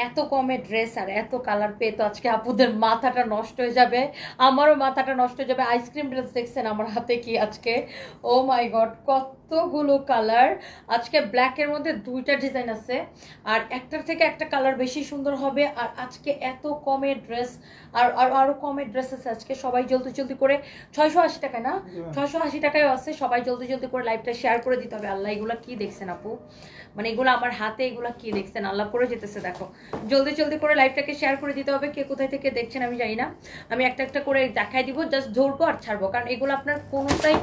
এত কমে ড্রেস আর এত কালার পেয়ে তো আজকে আপুদের মাথাটা নষ্ট হয়ে যাবে, আমারও মাথাটা নষ্ট হয়ে যাবে। আইসক্রিম ড্রেস দেখছেন আমার হাতে কি আজকে, ও মাই গড কতগুলো কালার। আজকে ব্ল্যাকের মধ্যে দুইটা ডিজাইন আছে, আর একটার থেকে একটা কালার বেশি সুন্দর হবে। আর আজকে এত কমে ড্রেস, আর আরও কমে ড্রেস আছে আজকে। সবাই জলদি জলদি করে 680 টাকায় না, 680 টাকায় আছে। সবাই জলদি জলদি করে লাইভটা শেয়ার করে দিতে হবে। আল্লাহ এগুলো কি দেখছেন আপু, মানে এগুলো আমার হাতে, এগুলো কি দেখছেন আল্লাহ করে যেতেছে। দেখো জলদি জলদি করে লাইভটাকে শেয়ার করে দিতে হবে। কে কোথায় থেকে দেখছেন আমি জানি না, আমি একটা একটা করে দেখাই দিব, জাস্ট ধরবো আর ছাড়বো। কারণ এগুলো আপনার কোনোটাই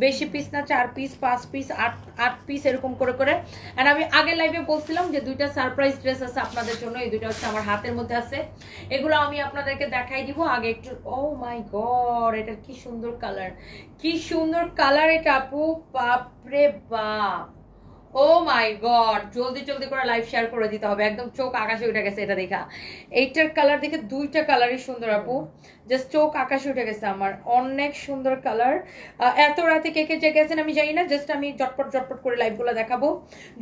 বেশি পিস না, 4 পিস 5 পিস 8 পিস এরকম করে করে। আর আমি আগের লাইভে বলছিলাম যে দুইটা সারপ্রাইজ ড্রেস আছে আপনাদের জন্য, এই দুইটা হচ্ছে আমার হাতের মধ্যে আছে। এগুলো আমি আপনাদেরকে দেখাই দিব। আগে একটু, ও মাই গড এটা কি সুন্দর কালার, কি সুন্দর কালার এটা আপু, বাপরে বাপ, ও মাই গড। জলদি জলদি করে লাইভ শেয়ার করে দিতে হবে, একদম চোখ আকাশে উঠে গেছে এটা দেখা। এইটার কালার দেখে দুইটা কালারই সুন্দর আপু, জাস্ট চোখ আকাশে উঠে গেছে আমার, অনেক সুন্দর কালার। এত রাতে কে কে জেগে আছেন আমি জানি না, জাস্ট আমি ঝটপট ঝটপট করে লাইভগুলো দেখাবো।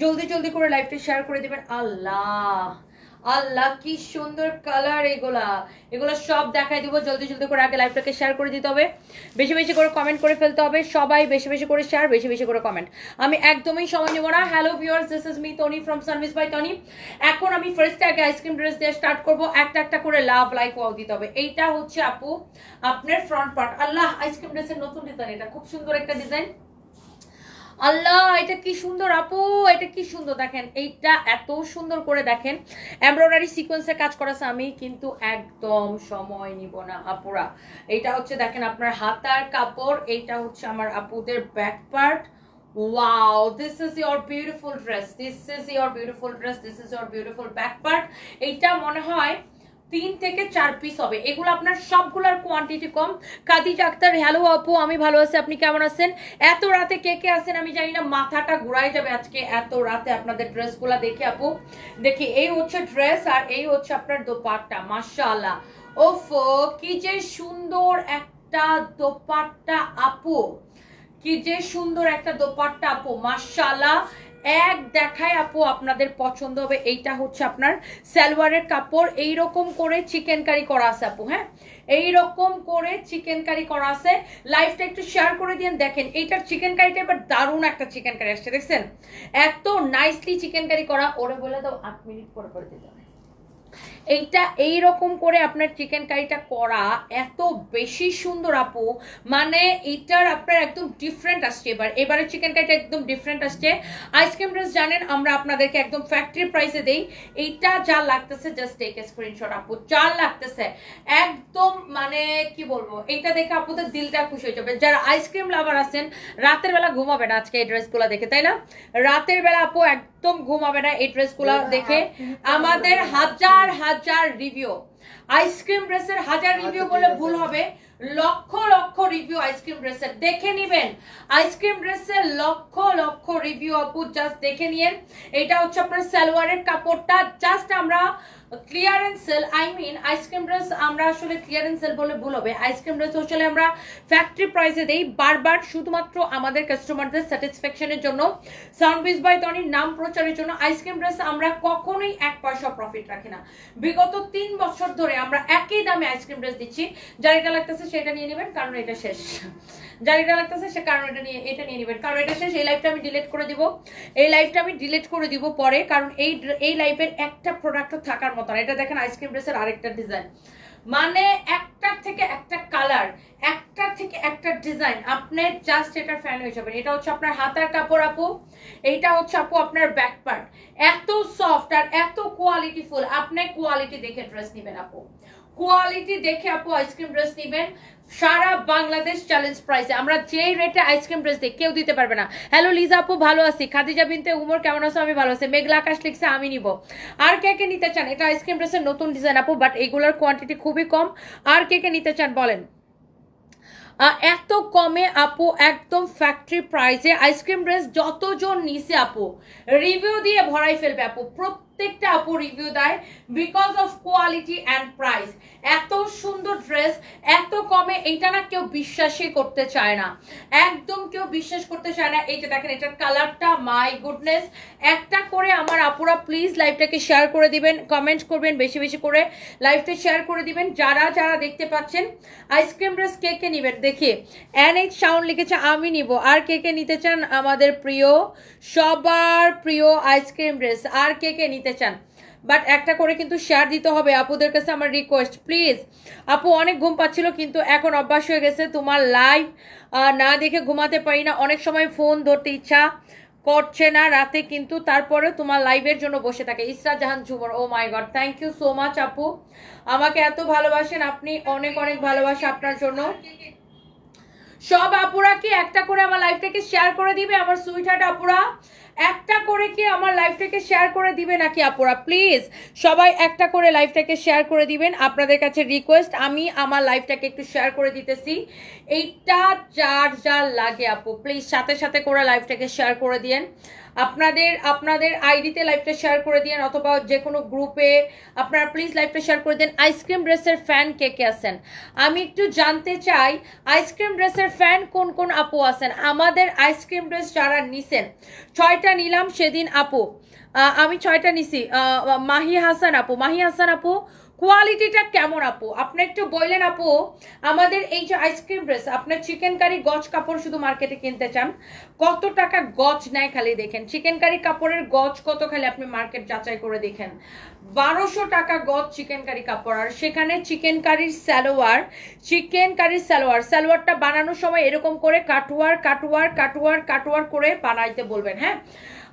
জলদি জলদি করে লাইভটা শেয়ার করে দেবেন। আল্লাহ আল্লাহ কি সুন্দর কালার, এগুলা এগুলো সব দেখাই দিব। জলদি জলদি করে আগে লাইভটাকে শেয়ার করে দিতে হবে, বেশি বেশি করে কমেন্ট করে ফেলতে হবে সবাই, বেশি বেশি করে শেয়ার, বেশি বেশি করে কমেন্ট। আমি একদমই সময় নেব না। Hello viewers, this is me Toni from Sunpiece by Toni. এখন আমি ফার্স্টে আগে আইসক্রিম ড্রেস দিয়ে স্টার্ট করবো। একটা একটা করে লাভ লাইক ওয়াও দিতে হবে। এইটা হচ্ছে আপু আপনার ফ্রন্ট পার্ট। আল্লাহ আইসক্রিম ড্রেসের নতুন ডিজাইন, এটা খুব সুন্দর একটা ডিজাইন। আল্লাহ এটা কি সুন্দর আপু, এটা কি সুন্দর দেখেন, এইটা এত সুন্দর করে দেখেন এমব্রয়ডারি সিকোয়েন্সের কাজ করেছে। আমি কিন্তু একদম সময় নিব না আপুরা। এইটা হচ্ছে দেখেন আপনার হাতার কাপড়, এইটা হচ্ছে আমার আপুদের back part. Wow, this is your beautiful dress, this is your beautiful dress, this is your beautiful back part. এইটা মনে হয় 3 থেকে 4 পিস হবে। এগুলো আপনার সবগুলোর কোয়ান্টিটি কম। কাদিজা আক্তার, হ্যালো আপু আমি ভালো আছি, আপনি কেমন আছেন? এত রাতে কে কে আছেন আমি জানি না, মাথাটা ঘুরাই যাবে আজকে এত রাতে আপনাদের ড্রেসগুলো দেখে আপু। দেখি এই হচ্ছে ড্রেস, আর এই হচ্ছে আপনার দোপাট্টা। মাশাআল্লাহ, ওফো কি যে সুন্দর একটা দোপাট্টা আপু, কি যে সুন্দর একটা দোপাট্টা আপু, মাশাআল্লাহ। এক দেখায় আপু আপনাদের পছন্দ হবে। এইটা হচ্ছে আপনার সালোয়ারের কাপড়, এইরকম করে চিকেন কারি করা আছে আপু। হ্যাঁ এইরকম করে চিকেন কারি করা আছে। লাইভটা একটু শেয়ার করে দিন। দেখেন এইটার চিকেন কারিটা এবার দারুণ একটা চিকেন কারি আসছে, দেখছেন এত নাইসলি চিকেন কারি করা। ওরে বলে দাও 8 মিনিট পর করে দিতে হবে। এইটা এইরকম করে আপনার চিকেন কারিটা করা এত বেশি সুন্দর আপু, মানে এটার আপনার একদম ডিফারেন্ট আসছে। এবারে চিকেন কারিটা একদম ডিফারেন্ট আসছে। আইসক্রিম ড্রেস জানেন আমরা আপনাদেরকে একদম ফ্যাক্টরি প্রাইসে দেই। এইটা যা লাগতেছে জাস্ট টেক এ স্ক্রিনশট আপু, যা লাগতেছে একদম মানে কি বলবো, এইটা দেখে আপুদের দিলটা খুশি হয়ে যাবে। যারা আইসক্রিম লাভার আছেন রাতের বেলা ঘুমাবে না আজকে এই ড্রেসগুলো দেখে, তাই না? রাতের বেলা আপু একদম ঘুমাবে না এই ড্রেসগুলো দেখে। আমাদের হাজার হাজার রিভিউ, আইসক্রিম ড্রেসের হাজার রিভিউ বলে ভুল হবে, লক্ষ লক্ষ রিভিউ আইসক্রিম ড্রেসের, দেখে নিবেন আইসক্রিম ড্রেসের লক্ষ লক্ষ রিভিউ আপু, জাস্ট দেখে নিয়েন। এটা হচ্ছে আপনার সালোয়ারের কাপড়টা, জাস্ট আমরা clearance sale, I mean ice cream dress আমরা আসলে ক্লিয়ারেন্স সেল বলে ভুল হবে। আইসক্রিম ড্রেস আসলে আমরা ফ্যাক্টরি প্রাইসে দেই বারবার, শুধুমাত্র আমাদের কাস্টমারদের স্যাটিসফ্যাকশনের জন্য, সানভিস বাই তনির নাম প্রচারের জন্য। আইসক্রিম ড্রেস আমরা কখনোই 1 পয়সা প্রফিট রাখি না। বিগত 3 বছর ধরে আমরা একই দামে আইসক্রিম ড্রেস দিচ্ছি। যার এটা লাগতেছে সেটা নিয়ে নেবেন, কারণ এটা শেষ। যার এটা লাগতেছে সে কারণ এটা নিয়ে নেবেন, কারণ এটা শেষ। এই লাইভটা আমি ডিলিট করে দিব, এই লাইভটা আমি ডিলিট করে দিব পরে, কারণ এই লাইভের একটা প্রোডাক্টও থাকার মতো না। এটা দেখেন আইসক্রিম ড্রেসের আরেকটা ডিজাইন, মানে একটার থেকে একটা কালার, একটার থেকে একটা ডিজাইন, আপনি জাস্ট এটার ফ্যান হয়ে যাবেন। এটা হচ্ছে আপনার হাতার কাপড় আপু, এইটা হচ্ছে আপু আপনার ব্যাক পার্ট। এত সফট আর এত কোয়ালিটিফুল, আপনি কোয়ালিটি দেখে ড্রেস নেবেন আপু, কোয়ালিটি দেখে আপু আইসক্রিম ড্রেস নেবেন। সারা বাংলাদেশ চ্যালেঞ্জ প্রাইসে আমরা যেই রেটে আইসক্রিম ড্রেস দিই কেউ দিতে পারবে না। হ্যালো লিজা আপু ভালো আছি, খাদিজা বিনতে উমর কেমন আছো? আমি ভালো আছি। মেঘলা আকাশ লিখছে আমি নিব। আর কে কে নিতে চান? এটা আইসক্রিম ড্রেসের নতুন ডিজাইন আপু, বাট এগুলোর কোয়ান্টিটি খুবই কম। আর কে কে নিতে চান বলেন? এত কমে আপু একদম ফ্যাক্টরি প্রাইসে আইসক্রিম ড্রেস যতজন নিছে আপু রিভিউ দিয়ে ভরাই ফেলবে আপু। প্রত্যেকটা আপু রিভিউ দেয় because of quality and price. এত সুন্দর ড্রেস এত কমে, এইটা না কেউ বিশ্বাসই করতে চায় না, একদম কেউ বিশ্বাস করতে চায় না। এই যে দেখেন এটার কালারটা, মাই গুডনেস। একটা করে আমার আপুরা প্লিজ লাইভটাকে শেয়ার করে দিবেন, কমেন্ট করবেন বেশি বেশি করে, লাইভটা শেয়ার করে দিবেন। যারা যারা দেখতে পাচ্ছেন আইসক্রিম ড্রেস কে কে নিবেন দেখি। NH সাউন্ড লিখেছে আমি নিব। আর কে কে নিতে চান আমাদের প্রিয়, সবার প্রিয় আইসক্রিম ড্রেস, আর কে কে নিতে চান? বাট একটা করে কিন্তু শেয়ার দিতে হবে আপুদের কাছে আমার রিকোয়েস্ট প্লিজ। আপু অনেক ঘুম পাচ্ছিল কিন্তু এখন অভ্যাস হয়ে গেছে, তোমার লাইভ না দেখে ঘুমাতে পারি না, অনেক সময় ফোন ধরতে ইচ্ছা করছে না রাতে, কিন্তু তারপরে তোমার লাইভের জন্য বসে থাকে। Isra Jahan Jhumur, oh my god, thank you so much আপু, আমাকে এত ভালোবাসেন আপনি, অনেক অনেক ভালোবাসা আপনার জন্য। সব আপুরা কি একটা করে আমার লাইভটাকে শেয়ার করে দিবে? আমার সুইটহার্ট আপুরা একটা করে কি আমার লাইভটাকে শেয়ার করে দিবে নাকি আপুরা? প্লিজ সবাই একটা করে লাইভটাকে শেয়ার করে দিবেন, আপনাদের কাছে রিকোয়েস্ট। আমি আমার লাইভটাকে একটু শেয়ার করে দিতেছি। এইটা যার যার লাগে আপু প্লিজ সাথে সাথে করে লাইভটাকে শেয়ার করে দিন। আপনাদের আইডিতে লাইভটা শেয়ার করে দিন, অথবা যে কোনো গ্রুপে আপনারা প্লিজ লাইভটা শেয়ার করে দেন। আইসক্রিম ড্রেসের ফ্যান কে কে আছেন আমি একটু জানতে চাই। আইসক্রিম ড্রেসের ফ্যান কোন কোন আপু আছেন? আমাদের আইসক্রিম ড্রেস যারা নিছেন, 6টা নিলাম সেদিন আপু, আমি 6টা নিছি। মাহি হাসান আপু কোয়ালিটিটা কেমন আপু আপনি একটু বললেন আপু। আমাদের এই যে আইসক্রিম ড্রেস, আপনার চিকেন কারি গজ কাপড় শুধু মার্কেটে কিনতে চান, কত টাকা গজ নেয় খালি দেখেন। চিকেন কারি কাপড়ের গজ কত খালি আপনি মার্কেট যাচাই করে দেখেন, 1200 টাকা গজ চিকেন কারি কাপড়। আর সেখানে চিকেন কারির সালোয়ারটা বানানোর সময় এরকম করে কাটওয়ার করে বানাইতে বলবেন, হ্যাঁ।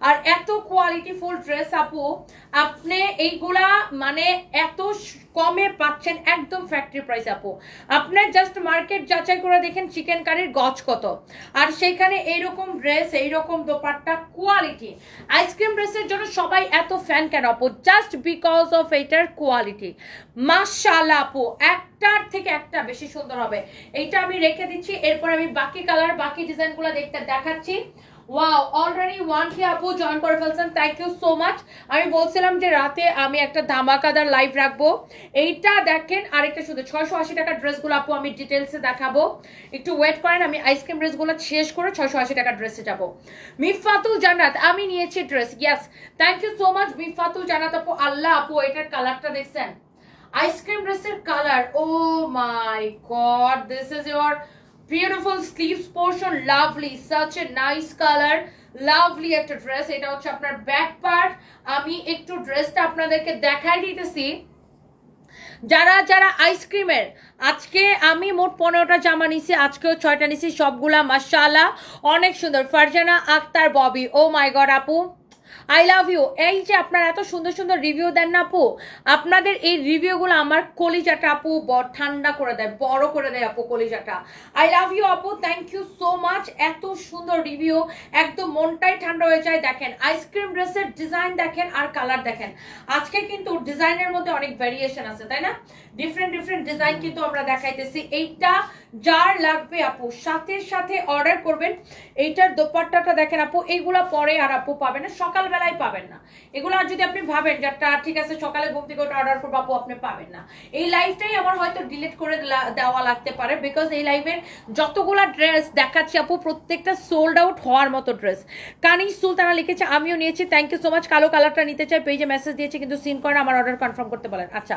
আর এত কোয়ালিটিফুল ড্রেস আপু আপনি এইগুলা মানে এত কমে পাচ্ছেন, একদম ফ্যাক্টরি প্রাইস আপু। আপনি জাস্ট মার্কেট যাচাই করে দেখেন চিকেন কারির গজ কত, আর সেইখানে এইরকম ড্রেস, এইরকম দোপাট্টা, কোয়ালিটি। আইসক্রিম ড্রেসের জন্য সবাই এত ফ্যান কেন আপু? জাস্ট বিকজ অফ এইটার কোয়ালিটি। মাশাআল্লাহ আপু, একটার থেকে একটা বেশি সুন্দর হবে। এইটা আমি রেখে দিচ্ছি, এরপর আমি বাকি কালার বাকি ডিজাইনগুলো দেখাচ্ছি। ওয়াও, অলরেডি 1K আপু জয়েন করে ফেলছেন, থ্যাংক ইউ সো মাচ। আমি বলছিলাম যে রাতে আমি একটা ধামাকাদার লাইভ রাখবো। এইটা দেখেন আরেকটা শুধু 680 টাকার ড্রেসগুলো আপু আমি ডিটেলসে দেখাবো, একটু ওয়েট করেন। আমি আইসক্রিম ড্রেসগুলো শেষ করে 680 টাকার ড্রেসে যাবো। মিফাতুল জান্নাত আমি নিয়েছি dress, yes thank you so much Mifatul Jannat আপু। আল্লাহ আপু এটার কালারটা দেখছেন, আইসক্রিম ড্রেসের colour, oh my god, this is your beautiful sleeves portion, lovely, such a nice color, lovely একটা ড্রেস। এটা হচ্ছে আপনার ব্যাক পার্ট। আমি একটু ড্রেসটা আপনাদেরকে দেখাই দিতেছি। যারা যারা আইসক্রিমের, আজকে আমি মোট 15টা জামা নিছি, আজকেও 6টা নিছি, সবগুলা মাশাআল্লাহ অনেক সুন্দর। ফারজানা আক্তার ববি, ও মাই গড আপু আই লাভ ইউ। এই যে আপনারা এত সুন্দর সুন্দর রিভিউ দেন না আপু, আপনাদের এই রিভিউগুলো আমার কলিজাটা আপু ঠান্ডা করে দেয়, বড় করে দেয় আপু কলিজাটা। আই লাভ ইউ আপু, থ্যাংক ইউ সো মাচ। এত সুন্দর রিভিউ, একদম মনটাই ঠান্ডা হয়ে যায়। দেখেন আইসক্রিম ড্রেসের ডিজাইন দেখেন আর কালার দেখেন। আজকে কিন্তু ডিজাইনের মধ্যে অনেক ভ্যারিয়েশন আছে, তাই না? ডিফারেন্ট ডিফারেন্ট ডিজাইন কিন্তু আমরা দেখাইতেছি। এইটা যার লাগবে আপু সাথে সাথে অর্ডার করবেন। এইটার দোপাট্টাটা দেখেন আপু, এইগুলা পরে আর আপু পাবেন না, সকালবেলায় পাবেন না এগুলো। আর যদি আপনি ভাবেন যে একটা ঠিক আছে সকালে ঘুম থেকে ওটা অর্ডার করবো আপু, আপনি পাবেন না। এই লাইভটাই আমার হয়তো ডিলিট করে দেওয়া লাগতে পারে, বিকজ এই লাইভের যতগুলা ড্রেস দেখাচ্ছি আপু প্রত্যেকটা সোল্ড আউট হওয়ার মতো ড্রেস। কানিজ সুলতানা লিখেছে আমিও নিয়েছি, থ্যাংক ইউ সো মাচ। কালো কালারটা নিতে চাই, পেজে মেসেজ দিয়েছে কিন্তু সিন করে আমার অর্ডার কনফার্ম করতে বলেন। আচ্ছা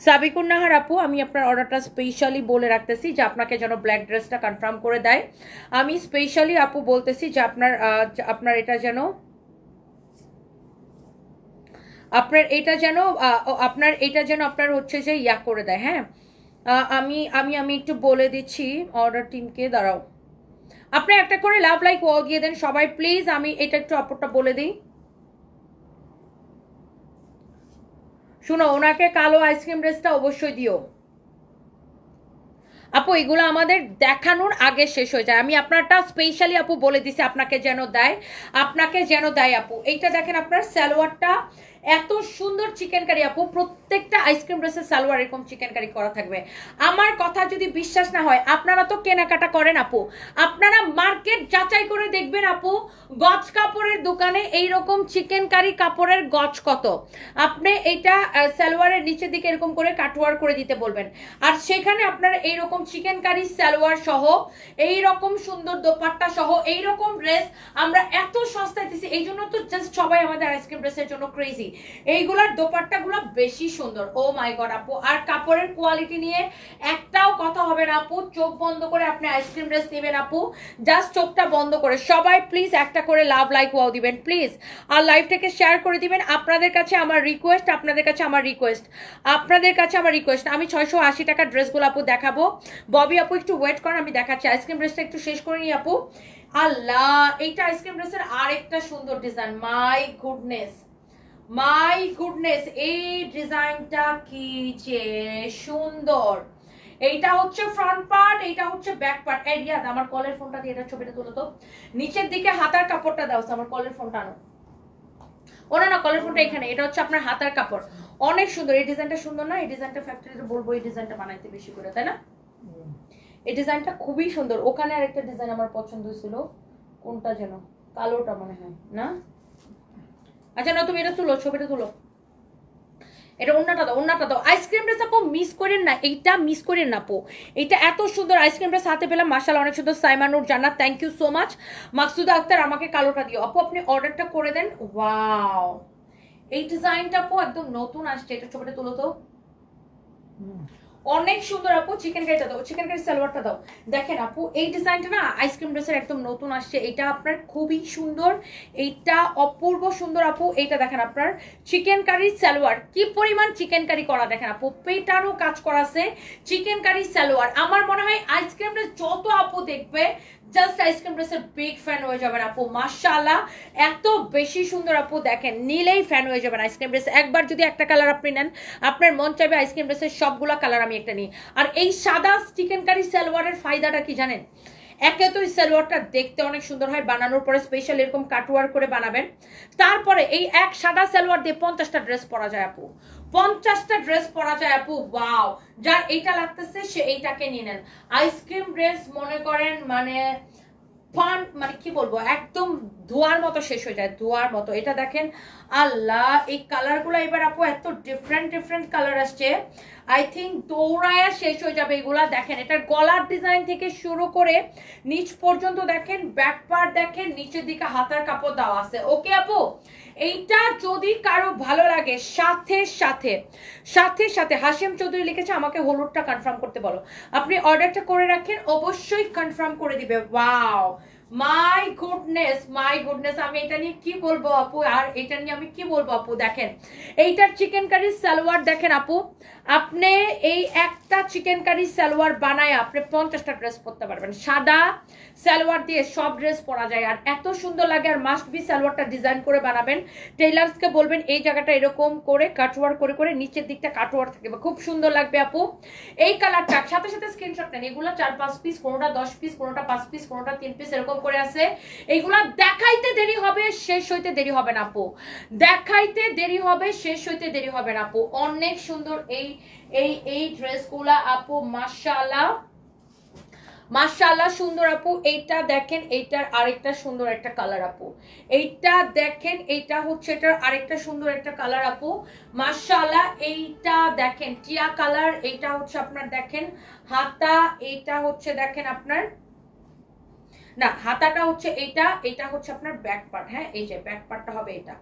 সাবিকুন নাহার আপু, আমি আপনার অর্ডারটা স্পেশালি বলে রাখতেছি যে আপনাকে যেন ব্ল্যাক ড্রেসটা কনফার্ম করে দেয়। আমি স্পেশালি আপু বলতেছি যে আপনার এটা যেন আপনার হচ্ছে যে ইয়া করে দেয়, হ্যাঁ। আমি একটু বলে দিচ্ছি অর্ডার টিমকে, দাঁড়াও। আপনি একটা করে লাভ লাইক ওয়াও দিয়ে দেন সবাই প্লিজ। আমি এটা একটু আপুরটা বলে দিই। শুনো, ওনাকে কালো আইসক্রিম ড্রেসটা অবশ্যই দিও আপু, এগুলো আমাদের দেখানোর আগে শেষ হয়ে যায়। আমি আপনারটা স্পেশালি আপু বলে দিছি আপনাকে যেন দেয় আপু। এইটা দেখেন আপনার সালোয়ারটা এত সুন্দর চিকেন কারি আপু, প্রত্যেকটা আইসক্রিম ড্রেসের সালোয়ার এরকম চিকেন কারি করা থাকবে। আমার কথা যদি বিশ্বাস না হয়, আপনারা তো কেনাকাটা করেন আপু, আপনারা মার্কেট যাচাই করে দেখবেন আপু, গজ কাপড়ের দোকানে এইরকম চিকেন কারি কাপড়ের গজ কত, আপনি এইটা সালোয়ারের নিচের দিকে এরকম করে কাটওয়ার করে দিতে বলবেন, আর সেখানে আপনারা এইরকম চিকেন কারি সালোয়ার সহ এইরকম সুন্দর দোপাট্টা সহ এইরকম ড্রেস আমরা এত সস্তায় দিছি। এই জন্য তো জাস্ট সবাই আমাদের আইসক্রিম ড্রেসের জন্য ক্রেজি। এইগুলার দোপাট্টাগুলো বেশি সুন্দর, ও মাই গড আপু। আর কাপড়ের কোয়ালিটি নিয়ে একটাও কথা হবে না আপু, চোখ বন্ধ করে আপনি আইসক্রিম ড্রেস নেবেন আপু, জাস্ট চোখটা বন্ধ করে। সবাই প্লিজ একটা করে লাভ লাইক ওয়াও দিবেন প্লিজ, আর লাইভটাকে শেয়ার করে দিবেন। আপনাদের কাছে আমার রিকোয়েস্ট, আপনাদের কাছে আমার রিকোয়েস্ট, আপনাদের কাছে আমার রিকোয়েস্ট। আমি 680 টাকার ড্রেসগুলো আপু দেখাবো। ববি আপু একটু ওয়েট করেন, আমি দেখাচ্ছি। আইসক্রিম ড্রেসটা একটু শেষ করে নিই আপু। আল্লাহ, এইটা আইসক্রিম ড্রেসের আরেকটা সুন্দর design. My goodness, my goodness, এই ডিজাইনটা কি যে সুন্দর। এইটা হচ্ছে ফ্রন্ট পার্ট, এইটা হচ্ছে ব্যাক পার্ট। এই রিয়াদ, আমার কলের ফোনটা দিয়ে এটা ছবিটা তুলো তো। নিচের দিকে হাতার কাপড়টা দাও, আমার কলের ফোনটা আনো। ও না, কলের ফোনটা এখানে। এটা হচ্ছে আপনার হাতার কাপড়, অনেক সুন্দর। এই ডিজাইনটা সুন্দর না? এই ডিজাইনটা ফ্যাক্টরিতে বলবো এই ডিজাইনটা বানাইতে বেশি করে, তাই না? এই ডিজাইনটা খুবই সুন্দর। ওখানে আরেকটা ডিজাইন আমার পছন্দ হয়েছিল, কোনটা যেন, কালোটা মনে হয় না? আচ্ছা না, তুমি এটা তুলো, ছবিটা তুলো। এটা ওন্নাটা দাও, ওন্নাটা দাও। আইসক্রিম ড্রেস আপু মিস করেন না, এইটা মিস করেন না আপু। এইটা এত সুন্দর আইসক্রিম ড্রেস হাতে পেলাম, মাশাআল্লাহ অনেক সুন্দর। সাইমানুর জান্নাত, থ্যাংক ইউ সো মাচ। মাকসুদা আক্তার, আমাকে কালোটা দিও আপু, আপনি অর্ডারটা করে দেন। ওয়াও, এই ডিজাইনটা আপু একদম নতুন আসছে। এটা ছবিটা তুলো তো, অনেক সুন্দর আপু। চিকেন কারিটা দাও, চিকেন কারি সালোয়ারটা দাও। দেখেন আপু, এই ডিজাইনটা না আইসক্রিম ড্রেসের একদম নতুন আসছে। এটা আপনার খুবই সুন্দর, এইটা অপূর্ব সুন্দর আপু। এইটা দেখেন আপনার চিকেন কারি সালোয়ার, কি পরিমাণ চিকেন কারি করা দেখেন আপু, পেটারও কাজ করা আছে। চিকেন কারি সালোয়ার, আমার মনে হয় আইসক্রিম ড্রেস যত আপু দেখবে জাস্ট আইসক্রিম ড্রেসের বিগ ফ্যান হয়ে যাবেন আপু। মাশাআল্লাহ, এত বেশি সুন্দর আপু। দেখেন, নিলেই ফ্যান হয়ে যাবেন আইসক্রিম ড্রেস। একবার যদি একটা কালার আপনি নেন, আপনার মন চাইবে আইসক্রিম ড্রেসের সবগুলা কালার আমি একটা নিই। আর এই সাদা চিকেন কারি সালোয়ারের ফায়দাটা কি জানেন? একে তো এই সালোয়ারটা দেখতে অনেক সুন্দর হয়, বানানোর পরে স্পেশাল এরকম কাটওয়ার করে বানাবেন। তারপরে এই এক সাদা সালোয়ার দিয়ে 50টা ড্রেস পরা যায় আপু, 50টা ড্রেস পরা যায় আপু। ওয়াও, যার এইটা লাগতেছে সে এইটাকে নিয়ে নেন। আইসক্রিম ড্রেস মনে করেন মানে ফান, মানে কি বলবো, একদম ধোয়ার মতো শেষ হয়ে যায়, ধোয়ার মতো। এটা দেখেন, আল্লাহ, এই কালারগুলো এবার আপু এত ডিফারেন্ট ডিফারেন্ট কালার আসছে, আই থিঙ্ক দৌড়ায়া শেষ হয়ে যাবে এগুলা। দেখেন, এটার গলার ডিজাইন থেকে শুরু করে নিচ পর্যন্ত দেখেন, ব্যাক পার্ট দেখেন, নিচের দিকে হাতার কাপড় দেওয়া আছে। ওকে আপু, এইটা যদি কারো ভালো লাগে, সাথে সাথে সাথে সাথে হাশেম চৌধুরী লিখেছে আমাকে হলুদটা কনফার্ম করতে বলো। আপনি অর্ডারটা করে রাখেন, অবশ্যই কনফার্ম করে দিবে। Wow, my goodness, my goodness, আমি এটা নিয়ে কি বলবো আপু, আর এটা নিয়ে আমি কি বলবো আপু। দেখেন, এইটার চিকেন কারি সালোয়ার দেখেন আপু, আপনি এই একটা চিকেন কারি সালোয়ার বানায় আপনি 50টা ড্রেস পরতে পারবেন। সাদা সালোয়ার দিয়ে সব ড্রেস পরা যায়, আর এত সুন্দর লাগে। আর মাস্ট বি সালোয়ারটা ডিজাইন করে বানাবেন, টেইলার্সকে বলবেন এই জায়গাটা এরকম করে কাটওয়ার করে করে নিচের দিকটা কাটওয়ার থাকবে, খুব সুন্দর লাগবে আপু। এই কালারটা সাথে সাথে স্ক্রিনশট নেন। এগুলো 4-5 পিস, কোনোটা 10 পিস, কোনোটা 5 পিস, কোনোটা 3 পিস, এরকম করে আছে। এইগুলা দেখাইতে দেরি হবে, শেষ হইতে দেরি হবে না আপু, দেখাইতে দেরি হবে, শেষ হইতে দেরি হবে না আপু। অনেক সুন্দর এই এই এই ড্রেসগুলা আপু, মাশাআল্লাহ মাশাআল্লাহ সুন্দর আপু। এইটা দেখেন, এইটার আরেকটা সুন্দর একটা কালার আপু। এইটা দেখেন, এইটা হচ্ছে এটার আরেকটা সুন্দর একটা কালার আপু, মাশাআল্লাহ। এইটা দেখেন টিয়া কালার, এইটা হচ্ছে আপনার দেখেন হাতা, এইটা হচ্ছে দেখেন আপনার, না হাতাটা হচ্ছে এইটা, এইটা হচ্ছে আপনার ব্যাক পার্ট। হ্যাঁ, এই যে ব্যাক পার্টটা হবে এটা।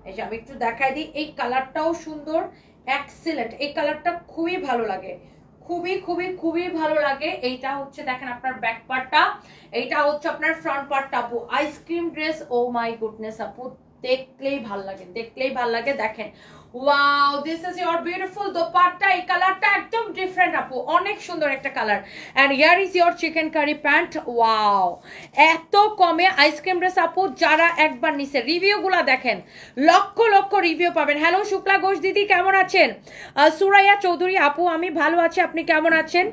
এই যে আমি একটু দেখাই দিই, এই কালারটাও সুন্দর, এক্সিলেন্ট। এই কালারটা খুবই ভালো লাগে, খুবই খুবই খুবই ভালো লাগে। এইটা হচ্ছে দেখেন আপনার ব্যাক পার্টটা, এইটা হচ্ছে আপনার ফ্রন্ট পার্টটা আপু। Ice cream dress, oh my goodness আপু, দেখলেই ভাল লাগে, দেখলেই ভাল লাগে। দেখেন, wow, this is your beautiful dupatta. এই কালারটা একদম ডিফারেন্ট আপু, অনেক সুন্দর একটা colour. And here is your chikankari pant. Wow, এত কমে আইসক্রিম ড্রেস আপু, যারা একবার নিছে রিভিউগুলা দেখেন, লক্ষ লক্ষ রিভিউ পাবেন। হ্যালো শুক্লা ঘোষ দিদি, কেমন আছেন? সুরাইয়া চৌধুরী আপু, আমি ভালো আছি, আপনি কেমন আছেন?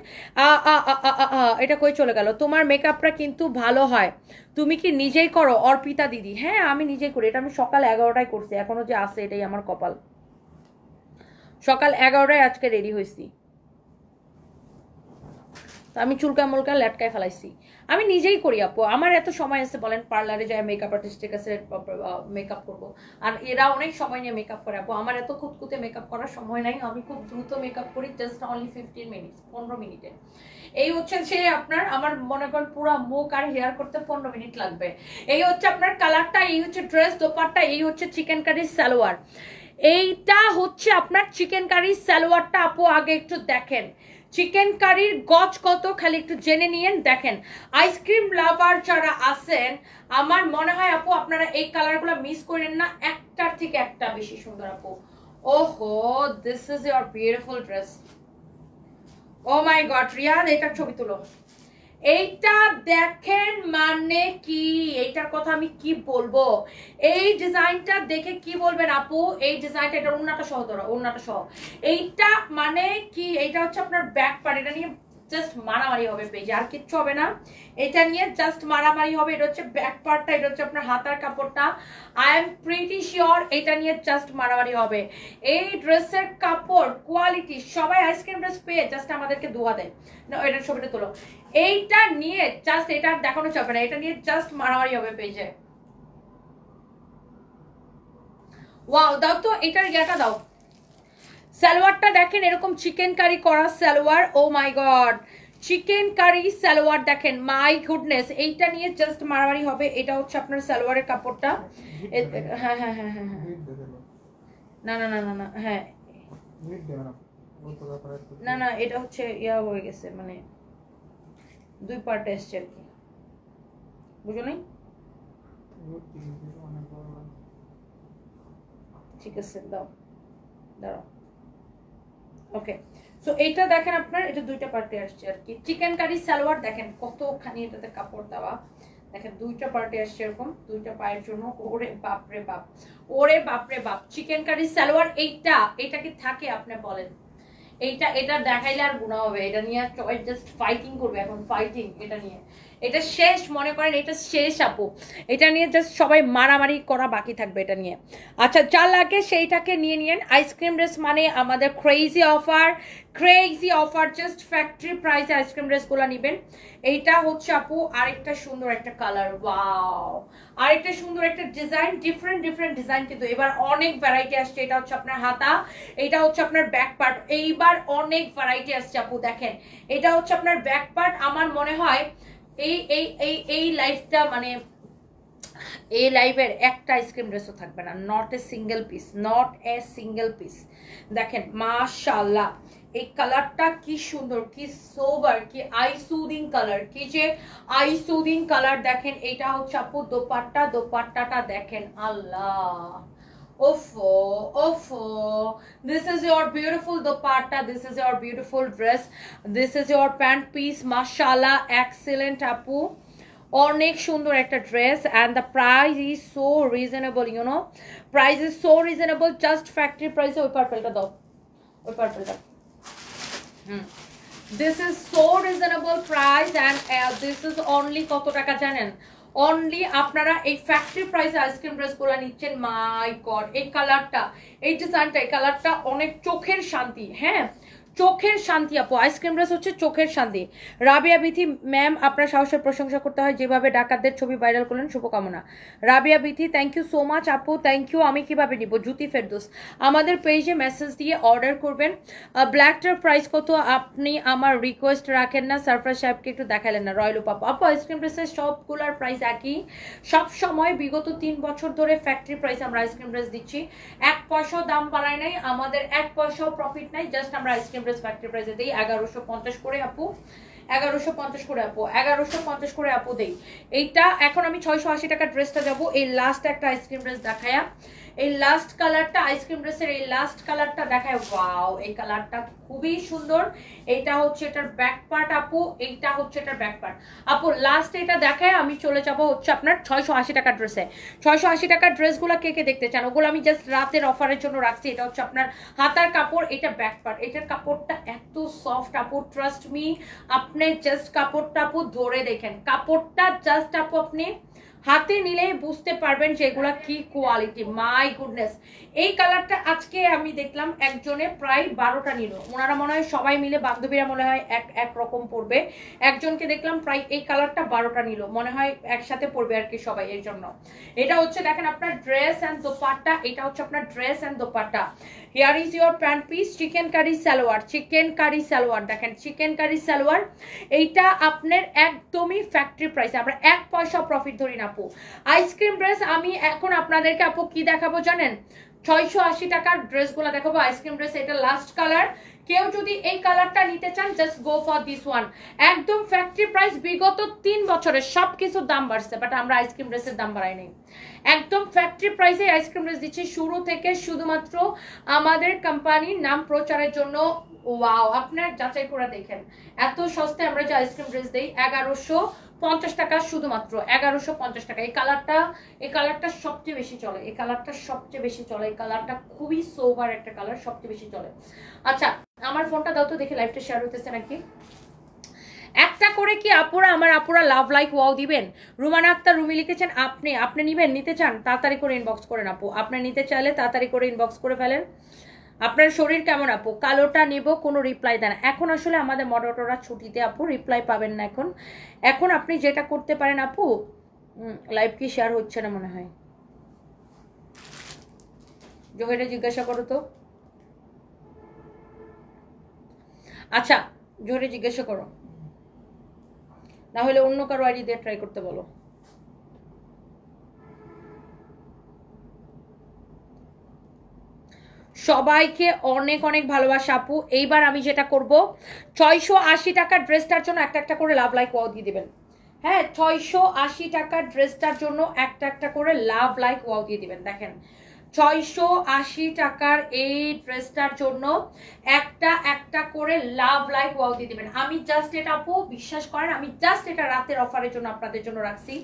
এটা কই চলে গেল? তোমার মেকআপটা কিন্তু ভালো হয়, তুমি কি নিজেই করো অর্পিতা দিদি? হ্যাঁ আমি নিজেই করি, এটা আমি সকাল 11টায় করছি, এখনো যে আছে এটাই আমার কপাল। সকাল 11টায় আজকে রেডি হয়েছি, আমি চুলকা মুলকা ল্যাটকায় ফেলাইছি, আমি নিজেই করি আপু। আমার এত সময় আছে বলেন পার্লারে যায় মেকআপ আর্টিস্টের কাছে মেকআপ করবো, আর এরা অনেক সময় নিয়ে মেকআপ করে আপু। আমার এত খুঁতখুঁতে মেকআপ করার সময় নাই, আমি খুব দ্রুত মেকআপ করি, জাস্ট অনলি 15 মিনিট, 15 মিনিটে। এই হচ্ছে সে আপনার, আমার মনে করেন পুরো মুখ আর হেয়ার করতে 15 মিনিট লাগবে। এই হচ্ছে আপনার কালারটা, এই হচ্ছে ড্রেস দোপাট্টা, এই হচ্ছে চিকেন কারি সালোয়ার। এইটা হচ্ছে আপনার চিকেন কারি সালোয়ারটা আপু, আগে একটু দেখেন চিকেন কারির গজ কত, খালি একটু জেনে নিয়েন। দেখেন আইসক্রিম লাভার যারা আছেন, আমার মনে হয় আপু আপনারা এই কালারগুলো মিস করেন না, একটার থেকে একটা বেশি সুন্দর আপু। ওহো, this is your beautiful dress. Oh my God Riyad, এটার ছবি তুলো। এইটা দেখেন মানে কি, এইটার কথা আমি কি বলবো, এই ডিজাইনটা দেখে কি বলবেন আপু, এই ডিজাইনটা, এটা ওন্নাটা সহ ধরো, ওন্নাটা সহ। এইটা মানে কি, এইটা হচ্ছে আপনার ব্যাক পার্ট, এটা নিয়ে জাস্ট মারামারি হবে পেজে, আর কিচ্ছু হবে না, এটা নিয়ে জাস্ট মারামারি হবে। এটা হচ্ছে ব্যাক পার্টটা, এটা হচ্ছে আপনার হাতার কাপড়টা, আই এম প্রিটি শিওর এটা নিয়ে জাস্ট মারামারি হবে। এই ড্রেসের কাপড় কোয়ালিটি, সবাই আইসক্রিম ড্রেস পেয়ে জাস্ট আমাদেরকে দোয়া দেয় না, এটার ছবিটা তোলো। এইটা নিয়ে জাস্ট, এটা দেখানো যাবে না, এটা নিয়ে জাস্ট মারামারি হবে পেজে। ওয়াও, দাও তো এটার ইয়াটা দাও, সালোয়ারটা দেখেন এরকম চিকেন কারি করা সালোয়ার। ও my god, chicken curry salwar দেখেন, মাই গুডনেস, এইটা নিয়ে জাস্ট মারামারি হবে। এটা হচ্ছে আপনার সালোয়ারের কাপড়টা। হ্যাঁ হ্যাঁ হ্যাঁ হ্যাঁ হ্যাঁ, না না না না না, হ্যাঁ না না, এটা হচ্ছে ইয়া হয়ে গেছে, মানে দুই পার্টে এসছে আর কি, বুঝো নাই? ঠিক আছে দাও, দাঁড়াও। ওকে, সো এইটা দেখেন আপনার, এটা দুইটা পার্টে আসছে আর কি, চিকেন কারি সালোয়ার। দেখেন কতখানি এটাতে কাপড় দেওয়া, দেখেন দুইটা পার্টে আসছে এরকম, দুইটা পায়ের জন্য। ওরে বাপ রে বাপ, ওরে বাপ রে বাপ, চিকেন কারি সালোয়ার। এইটা, এটা কি থাকে আপনি বলেন? এইটা, এটা দেখাইলে আর গুণা হবে, এটা নিয়ে সবাই জাস্ট ফাইটিং করবে এখন, ফাইটিং এটা নিয়ে। এটা শেষ, মনে করেন এটা শেষ আপু, এটা নিয়ে জাস্ট সবাই মারামারি করা বাকি থাকবে এটা নিয়ে। আচ্ছা, যা লাগে সেইটাকে নিয়ে নিয়েন। আইসক্রিম ড্রেস মানে আমাদের crazy offer, crazy offer, just factory প্রাইসে আইসক্রিম ড্রেসগুলো নেবেন। এইটা হচ্ছে আপু আরেকটা সুন্দর একটা কালার, ওয়াও, আরেকটা সুন্দর একটা ডিজাইন, ডিফারেন্ট ডিফারেন্ট ডিজাইন, কিন্তু এবার অনেক ভ্যারাইটি আসছে। এটা হচ্ছে আপনার হাতা, এটা হচ্ছে আপনার ব্যাক পার্ট, এইবার অনেক ভ্যারাইটি আসছে আপু। দেখেন এটা হচ্ছে আপনার ব্যাক পার্ট। আমার মনে হয় এই এই এই এই লাইফটা, মানে এই লাইভের একটা আইসক্রিম ড্রেসও থাকবে না, not a single piece, not a single piece. দেখেন মাশাআল্লাহ, এই কালারটা কি সুন্দর, কি সোবার, কি আই সুদিং কালার, কি যে আই সুদিং কালার। দেখেন এটা হচ্ছে আপু দোপাট্টা, দোপাট্টাটা দেখেন, আল্লাহ, ওফো ওফো, this is your beautiful dupatta, this is your beautiful dress, this is your pant piece, mashallah, excellent আপু, অনেক সুন্দর একটা dress. And the price is so reasonable, you know, price is so reasonable, just factory প্রাইসে। ওই পার্পেলটা দাও, ওই পার্পেলটা, this is so reasonable price. And this is only কত টাকা জানেন? অনলি আপনারা এই ফ্যাক্টরি প্রাইসে আইসক্রিম ড্রেসগুলো নিচ্ছেন। মাই গড, এই কালারটা, এই ডিজাইনটা, এই কালারটা অনেক চোখের শান্তি, হ্যাঁ চোখের শান্তি আপু, আইসক্রিম ড্রেস হচ্ছে চোখের শান্তি। রাবিয়া বিথি ম্যাম, আপনার সাহসের প্রশংসা করতে হয়, যেভাবে ডাকাতদের ছবি ভাইরাল করলেন, শুভকামনা। Rabeya Bithi, thank you so much আপু, থ্যাংক ইউ। আমি কিভাবে নিব? জ্যোতি ফেরদৌস, আমাদের পেজে মেসেজ দিয়ে অর্ডার করবেন। ব্ল্যাকটার প্রাইস কত? আপনি আমার রিকোয়েস্ট রাখেন না, সারফরাজ সাহেবকে একটু দেখালেন না। রয়্যাল পাপা আপু, আইসক্রিম ড্রেসের সবগুলার প্রাইস একই, সব সময় বিগত 3 বছর ধরে ফ্যাক্টরি প্রাইস আমরা আইসক্রিম ড্রেস দিচ্ছি, 1 পয়সাও দাম বাড়ায় নাই, আমাদের 1 পয়সাও প্রফিট নাই, জাস্ট আমরা আইসক্রিম ড্রেস ফ্যাক্টরি প্রাইসে দেই 1150 করে আপু, 1150 করে আপু, 1150 করে আপু দেই। এইটা এখন আমি 680 টাকা ড্রেসটা যাবো, এই লাস্ট একটা আইসক্রিম ড্রেস দেখায়া, এই লাস্ট কালারটা আইসক্রিম ড্রেসের, এই লাস্ট কালারটা দেখায়, ওয়াও, এই কালারটা খুবই সুন্দর। এইটা হচ্ছে এটার ব্যাক পার্ট আপু, এইটা হচ্ছে এটার ব্যাক পার্ট আপু। লাস্ট এটা দেখায় আমি চলে যাবো হচ্ছে আপনার 680 টাকা ড্রেসে। 680 টাকার ড্রেসগুলো কে কে দেখতে চান? ওগুলো আমি জাস্ট রাতের অফারের জন্য রাখছি। এটা হচ্ছে আপনার হাতার কাপড়, এটা ব্যাক পার্ট, এটার কাপড়টা এত সফট আপু, ট্রাস্ট মি, আপনি জাস্ট কাপড়টা আপু ধরে দেখেন, কাপড়টা জাস্ট আপু আপনি হাতে নিলেই বুঝতে পারবেন যে এগুলা কি কোয়ালিটি। মাই গুডনেস, এই কালারটা আজকে আমি দেখলাম একজনে প্রায় 12টা নিল। ওনারা মনে হয় সবাই মিলে, বান্ধবীরা মনে হয় এক রকম পরবে। একজনকে দেখলাম প্রায় এই কালারটা 12টা নিল, মনে হয় একসাথে পরবে আর কি সবাই। এর জন্য এটা হচ্ছে দেখেন আপনার ড্রেস অ্যান্ড দোপাট্টা, এটা হচ্ছে আপনার dress and dupatta. Here is your pant piece, chikankari salwar, chikankari salwar, দেখেন চিকেন কারি সালোয়ার। এইটা আপনার একদমই ফ্যাক্টরি প্রাইস, আমরা 1 পয়সা প্রফিট ধরি না আপু। আইসক্রিম ড্রেস আমি এখন আপনাদেরকে আপু কি দেখাবো জানেন? 680 টাকার ড্রেসগুলো দেখাবো, আইসক্রিম ড্রেস। এটা লাস্ট কালার, কেউ যদি এই কালারটা নিতে চান just go for this one. একদম ফ্যাক্টরি প্রাইস, বিগত 3 বছরে সব কিছুর দাম বাড়ছে, বাট আমরা আইসক্রিম ড্রেসের দাম বাড়াই নাই। একদম ফ্যাক্টরি প্রাইসে আইসক্রিম ড্রেস দিচ্ছি শুরু থেকে, শুধুমাত্র আমাদের কোম্পানির নাম প্রচারের জন্য। ওয়াও, আপনার যাচাই করে দেখেন এত সস্তায় আমরা যে আইসক্রিম ড্রেস দিই। 1150 টাকা, শুধুমাত্র 1150 টাকা। এই কালারটা সবচেয়ে বেশি চলে, এই কালারটা সবচেয়ে বেশি চলে, এই কালারটা খুবই সোভার একটা কালার, সবচেয়ে বেশি চলে। আচ্ছা, আমার ফোনটা দাও তো দেখি লাইভটা শেয়ার হতেছে নাকি। একটা করে কি আপুরা, আমার আপুরা লাভ লাইক ওয়াও দিবেন? রুমানা আক্তার রুমি লিখেছেন আপনি নিবেন, নিতে চান তাড়াতাড়ি করে ইনবক্স করেন আপু। আপনি নিতে চাইলে তাড়াতাড়ি করে ইনবক্স করে ফেলেন। আপনার শরীর কেমন আপু? কালোটা নেব, কোনো রিপ্লাই দেন। এখন আসলে আমাদের মডারেটররা ছুটিতে আপু, রিপ্লাই পাবেন না এখন। এখন আপনি যেটা করতে পারেন আপু, লাইভ কি শেয়ার হচ্ছে না মনে হয়, জোহেরে জিজ্ঞাসা করো তো। আচ্ছা, জোহেরে জিজ্ঞাসা করো, না হলে অন্য কারো আইডি দিয়ে ট্রাই করতে বলো। সবাইকে অনেক অনেক ভালোবাসা আপু। এইবার আমি যেটা করব, 680 টাকার ড্রেসটার জন্য একটা করে লাভ লাইক ওয়াও দিয়ে দিবেন। হ্যাঁ, 680 টাকার ড্রেসটার জন্য একটা করে লাভ লাইক ওয়াও দিয়ে দিবেন। দেখেন 680 টাকার এই ড্রেসটার জন্য একটা করে লাভ লাইক ওয়াও দিয়ে দিবেন। আমি জাস্ট এটা আপু, বিশ্বাস করেন, আমি জাস্ট এটা রাতের অফারের জন্য আপনাদের জন্য রাখছি।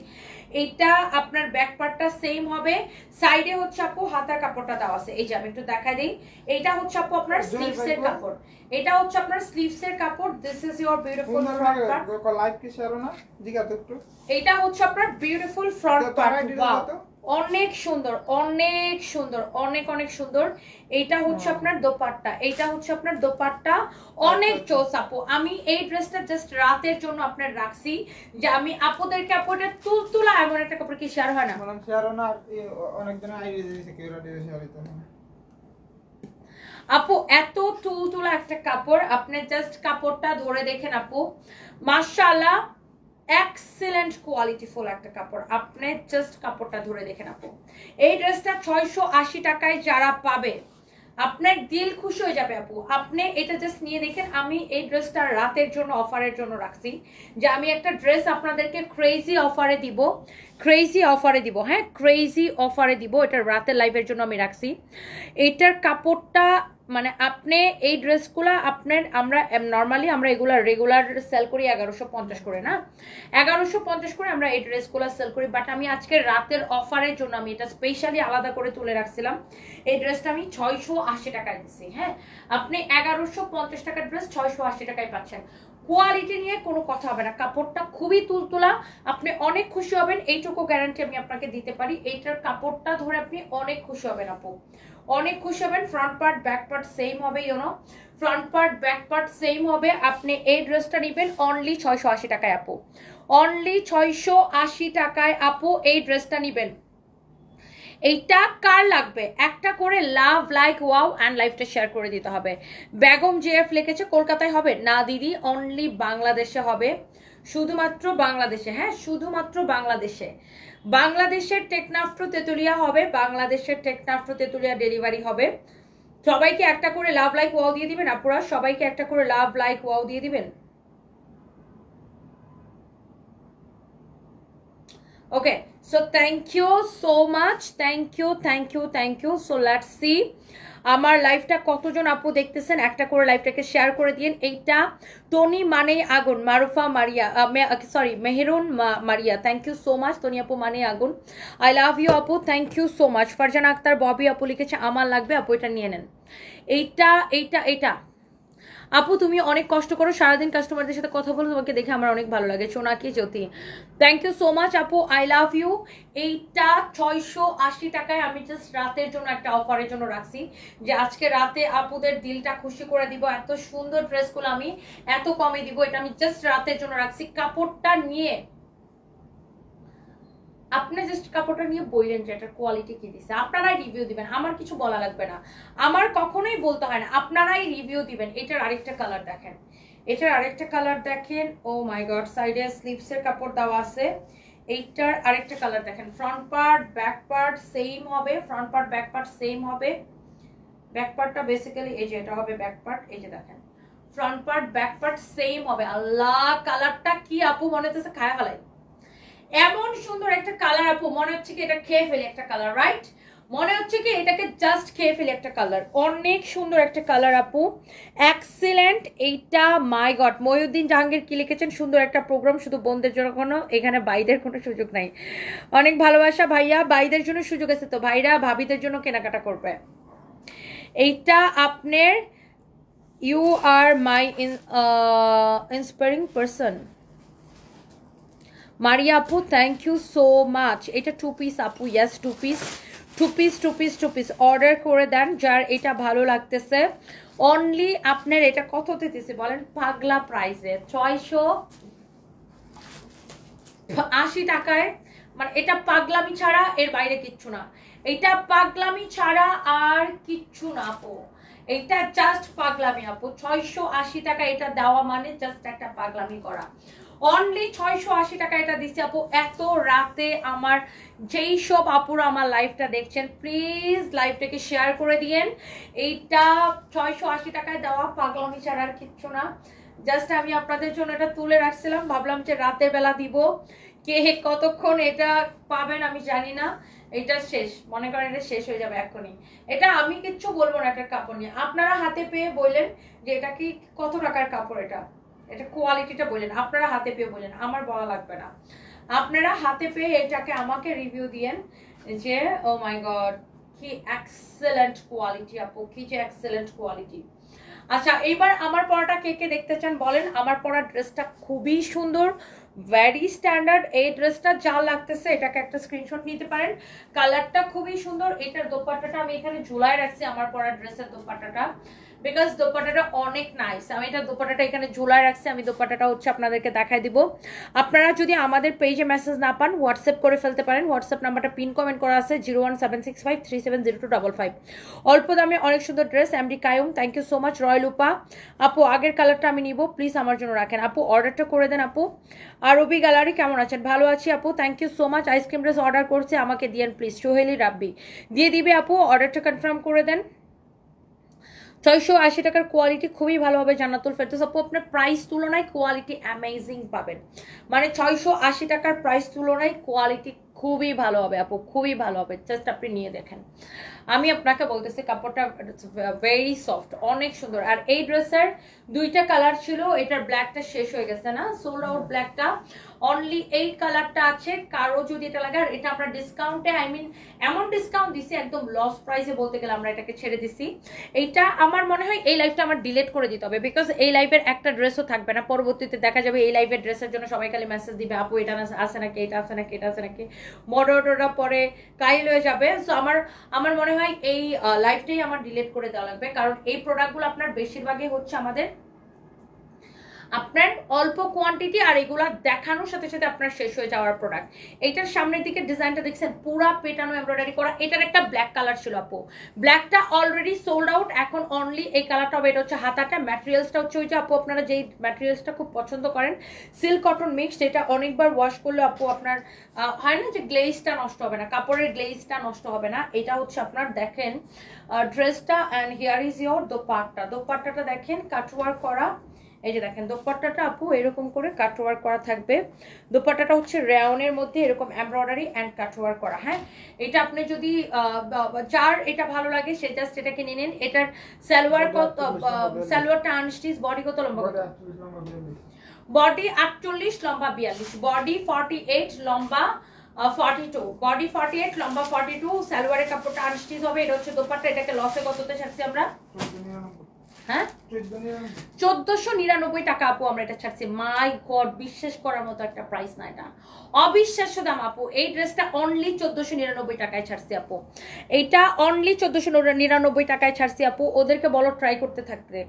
এটা আপনার ব্যাক পার্টটা সেম হবে, সাইডে হচ্ছে আপু হাতার কাপড়টা দেওয়া আছে। এই যে আমি একটু দেখাই দিই, এইটা হচ্ছে আপু আপনার স্লিভসের কাপড়, এটা হচ্ছে আপনার স্লিভসের কাপড়। This is your beautiful front part. Live কি শেয়ার না জিগাতে একটু, এটা হচ্ছে আপনার বিউটিফুল ফ্রন্ট পার্ট। ওয়াও, অনেক সুন্দর, অনেক সুন্দর, অনেক অনেক সুন্দর। এইটা হচ্ছে আপনার দোপাট্টা, এইটা হচ্ছে আপনার দোপাট্টা, অনেক চোস আপু। আমি এই ড্রেসটা জাস্ট রাতের জন্য আপনার রাখছি, যে আমি আপুদেরকে, আপুটা তুলতুলা এমন একটা কাপড় কি শেয়ার হয় না, মানে শেয়ার হয় না। অনেক জন আইডিয়া দিয়েছে কি ওরা দিয়ে শেয়ার হইতো না আপু। এত তুলতুলা একটা কাপড়, আপনি জাস্ট কাপড়টা ধরে দেখেন আপু, মাশাআল্লাহ, এক্সেলেন্ট কোয়ালিটিফুল একটা কাপড়। আপনি জাস্ট কাপড়টা ধরে দেখেন আপু। এই ড্রেসটা 680 টাকায় যারা পাবে, আপনার দিল খুশি হয়ে যাবে আপু। আপনি এটা জাস্ট নিয়ে দেখেন। আমি এই ড্রেসটা রাতের জন্য অফারের জন্য রাখছি, যে আমি একটা ড্রেস আপনাদেরকে ক্রেজি অফারে দিব, ক্রেজি অফারে দিব। হ্যাঁ, ক্রেজি অফারে দিব, এটা রাতের লাইভের জন্য আমি রাখছি। এটার কাপড়টা মানে আপনি এই ড্রেসগুলো আপনার, আমরা নর্মালি আমরা এগুলা রেগুলার সেল করি 1150 করে, না 1150 করে আমরা এই ড্রেসগুলো সেল করি। বাট আমি আজকে রাতের অফারের জন্য আমি এটা স্পেশালি আলাদা করে তুলে রাখছিলাম। এই ড্রেসটা আমি 680 টাকায় দিচ্ছি। হ্যাঁ, আপনি 1150 টাকার ড্রেস 680 টাকায় পাচ্ছেন। কোয়ালিটি নিয়ে কোনো কথা হবে না, কাপড়টা খুবই তুলতুলা, আপনি অনেক খুশি হবেন, এইটুকু গ্যারান্টি আমি আপনাকে দিতে পারি। এইটার কাপড়টা ধরে আপনি অনেক খুশি হবেন আপু, অনেক খুশি হবেন। Front part back part same হবে, front part back part same হবে। আপনি এই ড্রেসটা নেবেন অনলি 680 টাকায় আপু, অনলি 680 টাকায় আপু এই ড্রেসটা নেবেন। এইটা কার লাগবে? একটা করে লাভ লাইক ওয়াও অ্যান্ড লাইভটা শেয়ার করে দিতে হবে। বেগম জিএফ লিখেছে কলকাতায় হবে না দিদি, অনলি বাংলাদেশে হবে, শুধুমাত্র বাংলাদেশে। হ্যাঁ, শুধুমাত্র বাংলাদেশে। বাংলাদেশের টেকনাফ টু তেতুলিয়া হবে, বাংলাদেশের টেকনাফ টু তেতুলিয়া ডেলিভারি হবে। সবাইকে একটা করে লাভ লাইক ওয়াও দিয়ে দিবেন আপুরা, সবাইকে একটা করে লাভ লাইক ওয়াও দিয়ে দিবেন। Okay, so thank you so much, thank you, thank you, thank you. So let's see আমার লাইভটা কতজন আপু দেখতেছেন, একটা করে লাইভটাকে শেয়ার করে দিন। এইটা টনি মানে আগুন, Marufa Maria, sorry Meherun Maria, thank you so much. Tony আপু মানে আগুন, আই লাভ ইউ আপু, thank you so much. Farzana Akter Bobby আপু লিখেছে আমার লাগবে আপু, এটা নিয়ে নেন। এইটা এইটা এইটা আপু তুমি অনেক কষ্ট করো, সারাদিন কাস্টমারদের সাথে কথা বলো, তোমাকে দেখে আমার অনেক ভালো লাগে। সোনাকি জ্যোতি, থ্যাংক ইউ সো মাচ আপু, আই লাভ ইউ। এইটা 680 টাকায় আমি জাস্ট রাতের জন্য একটা অফারের জন্য রাখছি, যে আজকে রাতে আপুদের দিলটা খুশি করে দিব। এত সুন্দর ড্রেসগুলো আমি এত কমে দিব, এটা আমি জাস্ট রাতের জন্য রাখছি। কাপড়টা নিয়ে আপনি জাস্ট কাপড়টা নিয়ে বললেন যে এটার কোয়ালিটি কি দিচ্ছে, আপনারাই রিভিউ দিবেন, আমার কিছু বলা লাগবে না, আমার কখনোই বলতে হয় না, আপনারাই রিভিউ দিবেন। এটার আরেকটা কালার দেখেন, এটার আরেকটা কালার দেখেন, ও মাই গড, সাইডে স্লিভসের কাপড় দেওয়া আছে। এইটার আরেকটা কালার দেখেন, front part back part same হবে, front part back part same হবে। ব্যাক পার্টটা বেসিক্যালি এই যে এটা হবে ব্যাক পার্ট, এই যে দেখেন front part back part same হবে। আল্লাহ কালারটা কি আপু, মনে হচ্ছে খায়া ফেলাই, এমন সুন্দর একটা কালার আপু, মনে হচ্ছে কি এটা খেয়ে ফেলি একটা কালার, রাইট? মনে হচ্ছে কি এটাকে জাস্ট খেয়ে ফেলি একটা কালার। অনেক সুন্দর একটা কালার আপু, এক্সিলেন্ট। এইটা মাই গড, মহিউদ্দিন জাহাঙ্গীর কি লিখেছেন, সুন্দর একটা প্রোগ্রাম, শুধু বোনদের জন্য, কোনো এখানে বাইদের কোনো সুযোগ নাই। অনেক ভালোবাসা ভাইয়া, বাইদের জন্য সুযোগ আছে তো, ভাইরা ভাবিদের জন্য কেনাকাটা করবে। এইটা আপনার you are my inspiring person. Maria আপু থ্যাংক ইউ সো মাচ। এটা 2 পিস আপু, yes 2 piece, 2 piece 2 piece 2 piece order করে দেন যার এটা ভালো লাগতেছে। অনলি আপনার এটা কত দিতেছে বলেন, পাগলা প্রাইসে 680 টাকায়, মানে এটা পাগলামি ছাড়া এর বাইরে কিচ্ছু না, এটা পাগলামি ছাড়া আর কিচ্ছু না আপু, এটা জাস্ট পাগলামি আপু। 680 টাকা এটা দেওয়া মানে জাস্ট একটা পাগলামি করা। অনলি 680 টাকা এটা দিচ্ছি আপু। এত রাতে আমার যেই সব আপুরা আমার লাইভটা দেখছেন, প্লিজ লাইভটাকে শেয়ার করে দিয়েন। এইটা 680 টাকায় দেওয়া, পাগলামি ছাড়া আর কিচ্ছু না। জাস্ট আমি আপনাদের জন্য এটা তুলে রাখছিলাম, ভাবলাম যে রাতের বেলা দিব, কে কতক্ষণ এটা পাবেন আমি জানি না। এটা শেষ, মনে করেন এটা শেষ হয়ে যাবে এখনই। এটা আমি কিচ্ছু বলবো না এটার কাপড় নিয়ে, আপনারা হাতে পেয়ে বললেন যে এটা কি কত টাকার কাপড়, এটা কোয়ালিটিটা বললেন, আপনারা হাতে পেয়ে বললেন, আমার বলা লাগবে না। আপনারা হাতে পেয়ে এটাকে আমাকে রিভিউ দিয়েন যে ও মাই গড কি এক্সেলেন্ট কোয়ালিটি আপু, কি যে এক্সেলেন্ট কোয়ালিটি। আচ্ছা এইবার আমার পরাটা কে কে দেখতে চান বলেন। আমার পরা ড্রেসটা খুবই সুন্দর, ভেরি স্ট্যান্ডার্ড। এই ড্রেসটা যা লাগতেছে এটাকে একটা স্ক্রিনশট নিতে পারেন, কালারটা খুবই সুন্দর। এটার দোপাট্টাটা আমি এখানে ঝুলায় রাখছি, আমার পরা ড্রেসের দোপাট্টাটা, বিকজ দোপাট্টাটা অনেক নাইস। আমি এটা দোপাট্টাটা এখানে ঝুলায় রাখছি, আমি দোপাট্টাটা হচ্ছে আপনাদেরকে দেখাই দিব। আপনারা যদি আমাদের পেজে মেসেজ না পান, হোয়াটসঅ্যাপ করে ফেলতে পারেন। হোয়াটসঅ্যাপ নাম্বারটা পিন কমেন্ট করা আছে 01765370255। অল্প দামে অনেক সুন্দর dress, MD Qayum thank you so much. Royal উপা আপু আগের কালারটা আমি নিব, প্লিজ আমার জন্য রাখেন আপু, অর্ডারটা করে দেন আপু। আর রবি গ্যালারি কেমন আছেন, ভালো আছি আপু, thank you so much. Ice cream dress order করছে, আমাকে দিয়েন প্লিজ। সোহেলি রাব্বি দিয়ে দিবে আপু, অর্ডারটা কনফার্ম করে দেন। 680 টাকার কোয়ালিটি খুবই ভালো হবে জান্নাতুল ফেরদৌস আপু, আপনার প্রাইস তুলনায় কোয়ালিটি অ্যামেজিং পাবেন, মানে 680 টাকার প্রাইস তুলনায় কোয়ালিটি খুবই ভালো হবে আপু, খুবই ভালো হবে, জাস্ট আপনি নিয়ে দেখেন। আমি আপনাকে বলতেছি কাপড়টা ভেরি সফট, অনেক সুন্দর। আর এই ড্রেসের দুইটা কালার ছিল, এটার ব্ল্যাকটা শেষ হয়ে গেছে না, সোল্ড আউট ব্ল্যাকটা, অনলি এই কালারটা আছে। কারো যদি এটা লাগে, আর এটা আমরা ডিসকাউন্টে, আই মিন এমন ডিসকাউন্ট দিছি একদম লস প্রাইসে বলতে গেলে, আমরা এটাকে ছেড়ে দিছি। এইটা আমার মনে হয় এই লাইভটা আমার ডিলিট করে দিতে হবে, বিকজ এই লাইভের একটা ড্রেসও থাকবে না, পরবর্তীতে দেখা যাবে এই লাইভের ড্রেসের জন্য সবাই খালি মেসেজ দিবে আপু এটা আছে নাকি, এটা আছে নাকি, এটা আছে নাকি, মডারেটররা পরে কাইল হয়ে যাবে। সো আমার মনে হয় এই লাইভটাই আমার ডিলিট করে দেওয়া লাগবে, কারণ এই প্রোডাক্টগুলো আপনার বেশিরভাগই হচ্ছে আমাদের আপনার অল্প কোয়ান্টিটি, আর এগুলা দেখানোর সাথে সাথে আপনার শেষ হয়ে যাওয়ার প্রোডাক্ট। এইটার সামনের দিকে ডিজাইনটা দেখছেন পুরা পেটানো এমব্রয়ডারি করা। এটার একটা ব্ল্যাক কালার ছিল আপু, ব্ল্যাকটা অলরেডি সোল্ড আউট, এখন অনলি এই কালারটা হবে। এটা হচ্ছে হাতাটা, ম্যাটেরিয়ালসটা হচ্ছে ওই যে আপু আপনারা যেই ম্যাটেরিয়ালসটা খুব পছন্দ করেন, সিল্ক কটন মিক্সড। এটা অনেকবার ওয়াশ করলে আপু আপনার হয় না যে গ্লেজটা নষ্ট হবে না, কাপড়ের গ্লেজটা নষ্ট হবে না। এটা হচ্ছে আপনার দেখেন ড্রেসটা, and here is your dupatta. দোপাট্টাটা দেখেন কাটওয়ার্ক করা, এই যে দেখেন দোপাট্টাটা আপু এরকম করে কাটওয়ার্ক করা থাকবে। দোপাট্টাটা হচ্ছে রেয়নের মধ্যে এরকম এমব্রয়ডারি অ্যান্ড কাটওয়ার্ক করা। হ্যাঁ, এটা আপনি যদি যার এটা ভালো লাগে সে জাস্ট এটাকে নিয়ে নেন। এটার সালোয়ার কত, সালোয়ারটা আনস্টিচ, বডি কত লম্বা, বডি 48 লম্বা 42, বডি 48 লম্বা 42, বডি 48 লম্বা 42, সালোয়ারের কাপড়টা আনস্টিচ হবে। এটা হচ্ছে দোপাট্টা, এটাকে লসে কততে ছাড়ছি আমরা হ্যাঁ 1499 টাকা আপু আমরা এটা ছাড়ছি। মাই গড, বিশ্বাস করার মতো একটা প্রাইস না, এটা অবিশ্বাস্য দাম আপু। এই ড্রেসটা অনলি 1499 টাকায় ছাড়ছি আপু, এইটা অনলি 1499 টাকায় ছাড়ছি আপু। ওদেরকে বলো ট্রাই করতে থাকতে।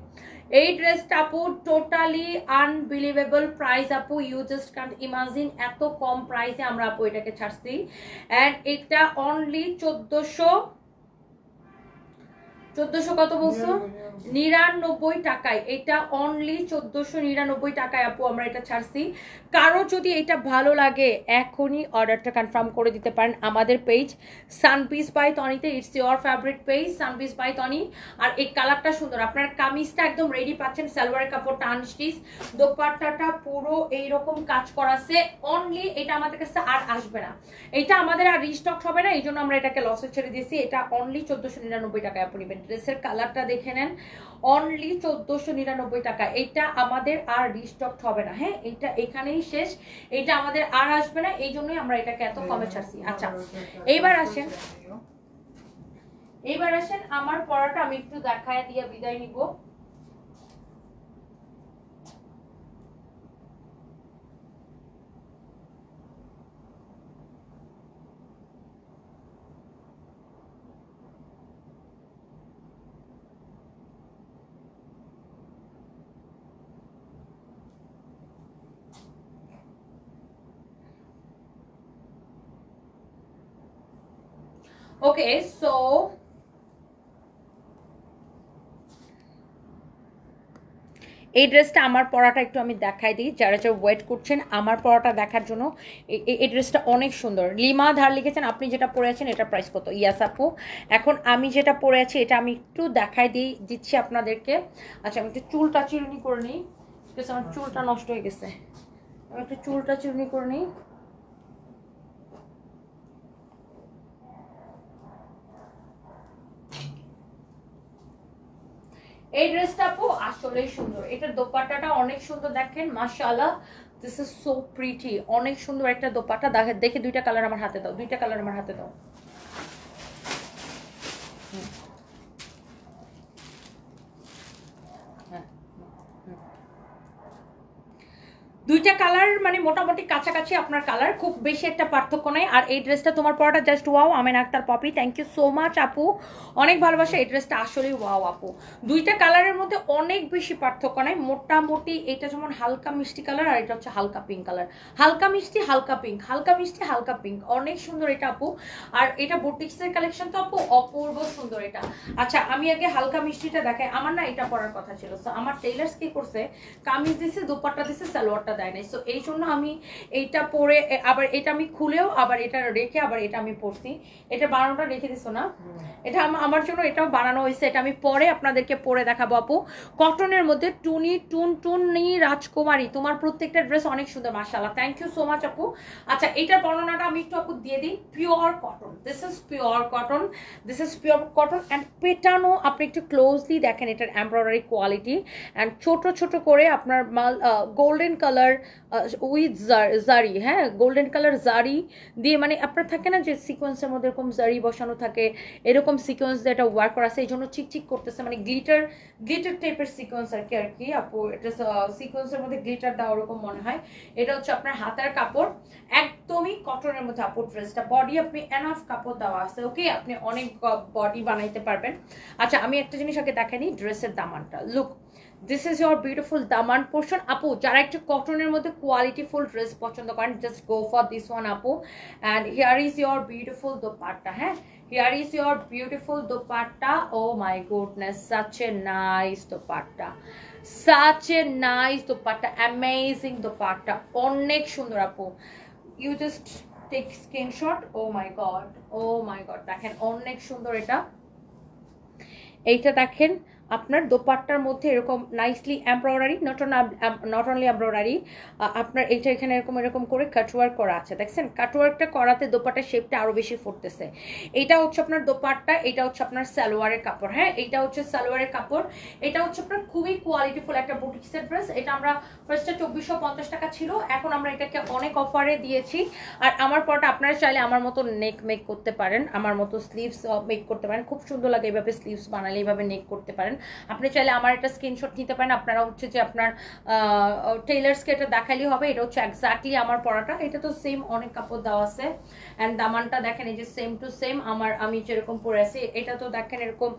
এই ড্রেসটা আপু টোটালি আনবিলিভেবল প্রাইস আপু, ইউ জাস্ট কান্ট ইমাজিন এত কম প্রাইসে আমরা আপু এটাকে ছাড়ছি। অ্যান্ড এটা অনলি 1400 কত বলছো, 99 টাকায়। এটা অনলি 1499 টাকায় আপু আমরা এটা ছাড়ছি। কারো যদি এটা ভালো লাগে এখনই অর্ডারটা কনফার্ম করে দিতে পারেন আমাদের পেজ সানপিস বাই তনিতে। It's your favourite page Sunpiece by Toni. আর এই কালারটা সুন্দর, আপনার কামিজটা একদম রেডি পাচ্ছেন, সালোয়ারের কাপড়টা আনস্টিচ, দোপাট্টাটা পুরো এইরকম কাজ করাছে। অনলি এটা আমাদের কাছে আর আসবে না, এটা আমাদের আর রিস্টক হবে না, এই জন্য আমরা এটাকে লসে ছেড়ে দিয়েছি। এটা অনলি 1499 টাকায় আপনি নেবেন। ড্রেসের কালারটা দেখে নেন, অনলি 1499 টাকা। এটা আমাদের আর রিস্টক হবে না, হ্যাঁ এটা এখানেই শেষ, এটা আমাদের আর আসবে না, এই জন্যই আমরা এটাকে এত কমে ছাড়ছি। আচ্ছা এইবার আসেন আমার পড়াটা আমি একটু দেখায় দিয়ে বিদায় নিব। ওকে সো এই ড্রেসটা আমার পরাটা একটু আমি দেখাই দিই, যারা যারা ওয়েট করছেন আমার পরাটা দেখার জন্য। এই ড্রেসটা অনেক সুন্দর। লিমা ধার লিখেছেন আপনি যেটা পরে আছেন এটার প্রাইস কত? ইয়াস আপু, এখন আমি যেটা পরে আছি এটা আমি একটু দেখাই দিচ্ছি আপনাদেরকে। আচ্ছা আমি একটু চুলটা চিরুনি করে নিই, বিকজ আমার চুলটা নষ্ট হয়ে গেছে। আমি একটু চুলটা চিরুনি করে নিই। এই ড্রেসটা আপু আসলেই সুন্দর, এটার দোপাট্টাটা অনেক সুন্দর, দেখেন মাশাআল্লাহ, দিস ইজ সো প্রিটি। অনেক সুন্দর একটা দোপাট্টা। দেখে দুইটা কালার আমার হাতে দাও, দুইটা কালার আমার হাতে দাও। দুইটা কালার মানে মোটামুটি কাছাকাছি আপনার কালার, খুব বেশি একটা পার্থক্য নাই। আর এই ড্রেসটা তোমার পরাটা just wow. Amen Akter Popy, thank you so much আপু, অনেক ভালোবাসা। এই ড্রেসটা আসলেই ওয়াও আপু। দুইটা কালারের মধ্যে অনেক বেশি পার্থক্য নাই, মোটামুটি এটা যেমন হালকা মিষ্টি কালার আর এটা হচ্ছে হালকা পিঙ্ক কালার। হালকা মিষ্টি হালকা পিঙ্ক, হালকা মিষ্টি হালকা পিঙ্ক, অনেক সুন্দর এটা আপু। আর এটা বুটিক্সের কালেকশন তো আপু, অপূর্ব সুন্দর এটা। আচ্ছা আমি আগে হালকা মিষ্টিটা দেখাই। আমার না এটা পরার কথা ছিল, সো আমার টেইলার্স কি করছে, কামিজ দিছে, দোপাট্টা দিছে, সালোয়ারটা দেয় নাই। সো এই জন্য আমি এইটা পরে আবার এটা আমি খুলেও আবার এটা রেখে আবার এটা আমি পরছি। এটা বানানোটা রেখে দিছো না, এটা আমার জন্য এটাও বানানো হয়েছে। এটা আমি পরে আপনাদেরকে পরে দেখাবো আপু। কটনের মধ্যে টুনি রাজকুমারী, তোমার প্রত্যেকটা ড্রেস অনেক সুন্দর মাশাআল্লাহ, থ্যাংক ইউ সো মাচ আপু। আচ্ছা এটার বর্ণনাটা আমি একটু আপু দিয়ে দিই। Pure cotton, this is pure cotton, this is pure cotton and পেটানো। আপনি একটু ক্লোজলি দেখেন এটার এমব্রয়ডারি কোয়ালিটি, অ্যান্ড ছোট ছোট করে আপনার মাল গোল্ডেন কালার উইথ জারি, হ্যাঁ গোল্ডেন কালার জারি দিয়ে, মানে আপনার থাকে না যে সিকোয়েন্সের মধ্যে এরকম জারি বসানো থাকে, এরকম সিকোয়েন্স দিয়ে এটা ওয়ার্ক করা আছে, এই জন্য চিকচিক করতেছে, মানে গ্লিটার টাইপের সিকোয়েন্স আর কি আপু। এটা সিকোয়েন্সের মধ্যে গ্লিটার দেওয়া ওরকম মনে হয়। এটা হচ্ছে আপনার হাতের কাপড়, একদমই কটনের মধ্যে আপু ড্রেসটা। বডি আপনি এনাফ কাপড় দেওয়া আছে, ওকে আপনি অনেক বডি বানাইতে পারবেন। আচ্ছা আমি একটা জিনিস আগে দেখাইনি, ড্রেসের দামানটা। Look, this is your beautiful দামান পোর্শন আপু। যারা একটু কটনের মধ্যে কোয়ালিটিফুল ড্রেস পছন্দ করেন, just go for this one আপু। And here is your beautiful dupatta, হ্যাঁ here is your beautiful dupatta. Oh my goodness, such a nice dupatta, such a nice dupatta, amazing dupatta, অনেক সুন্দর আপু। You just take screenshot. Oh my god, oh my god, দেখেন অনেক সুন্দর এটা। এইটা দেখেন আপনার দোপাট্টার মধ্যে এরকম nicely embroidery, not only embroidery, আপনার এইটা এখানে এরকম করে কাটওয়ার্ক করা আছে, দেখছেন কাটওয়ার্কটা করাতে দোপাট্টার শেপটা আরো বেশি ফুটতেছে। এটা হচ্ছে আপনার দোপাট্টা, এটা হচ্ছে আপনার সালোয়ারের কাপড়, হ্যাঁ এইটা হচ্ছে সালোয়ারের কাপড়। এটা হচ্ছে আপনার খুবই কোয়ালিটিফুল একটা বুটিক্সের ড্রেস। এটা আমরা ফার্স্টে 2450 টাকা ছিল, এখন আমরা এটাকে অনেক অফারে দিয়েছি। আর আমার পরটা আপনারা চাইলে আমার মতো নেক মেক করতে পারেন, আমার মতো স্লিভস মেক করতে পারেন, খুব সুন্দর লাগে এইভাবে স্লিভস বানালে, এইভাবে নেক করতে পারেন। আপনি চাইলে আমার একটা স্ক্রিনশট নিতে পারেন, আপনারা হচ্ছে যে আপনার টেইলার্সকে এটা দেখালেই হবে। এটা হচ্ছে এক্স্যাক্টলি আমার পরাটা, এটা তো সেম অনেক কাপড় দেওয়া আছে। অ্যান্ড দামানটা দেখেন এই যে সেম টু সেম আমি যেরকম পরে আছি, এটা তো দেখেন এরকম